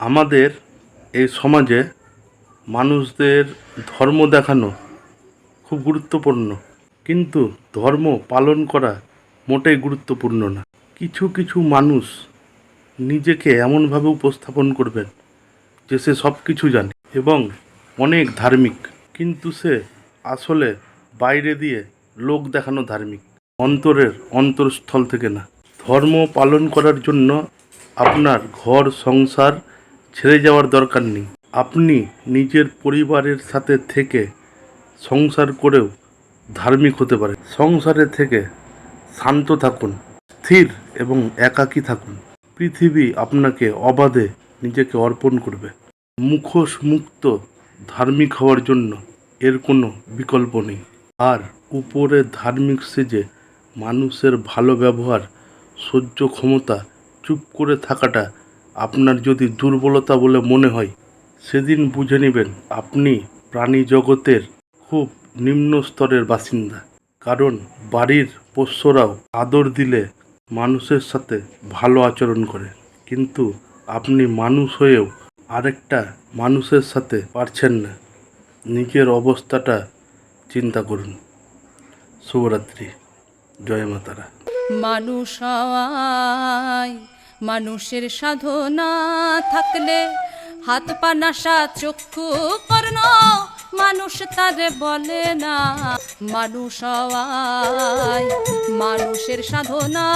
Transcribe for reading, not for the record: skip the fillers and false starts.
আমাদের এই সমাজে মানুষদের ধর্ম দেখানো খুব গুরুত্বপূর্ণ, কিন্তু ধর্ম পালন করা মোটেই গুরুত্বপূর্ণ না। কিছু কিছু মানুষ নিজেকে এমনভাবে উপস্থাপন করবেন যে সে সব কিছু জানে এবং অনেক ধার্মিক, কিন্তু সে আসলে বাইরে দিয়ে লোক দেখানো ধার্মিক, অন্তরের অন্তরস্থল থেকে না। ধর্ম পালন করার জন্য আপনার ঘর সংসার ছেড়ে যাওয়ার দরকার নেই। আপনি নিজের পরিবারের সাথে থেকে সংসার করেও ধার্মিক হতে পারেন। সংসারে থেকে শান্ত থাকুন, স্থির এবং একাকী থাকুন। পৃথিবী আপনাকে অবাধে নিজেকে অর্পণ করবে। মুখোশ মুক্ত ধার্মিক হওয়ার জন্য এর কোনো বিকল্প নেই। আর উপরে ধার্মিক সেজে মানুষের ভালো ব্যবহার সহ্য ক্ষমতা চুপ করে থাকাটা আপনার যদি দুর্বলতা বলে মনে হয়, সেদিন বুঝে নেবেন আপনি প্রাণী জগতের খুব নিম্ন স্তরের বাসিন্দা। কারণ বাড়ির পোষ্যরাও আদর দিলে মানুষের সাথে ভালো আচরণ করে, কিন্তু আপনি মানুষ হয়েও আরেকটা মানুষের সাথে পারছেন না। নিজের অবস্থাটা চিন্তা করুন। শুভরাত্রি, জয় মাতারা। মানুষ হওয়ায় মানুষের সাধনা থাকলে হাত পা নাসা চক্ষু কর্ণ মানুষ তারে বলে না। মানুষ হওয়ায় মানুষের সাধনা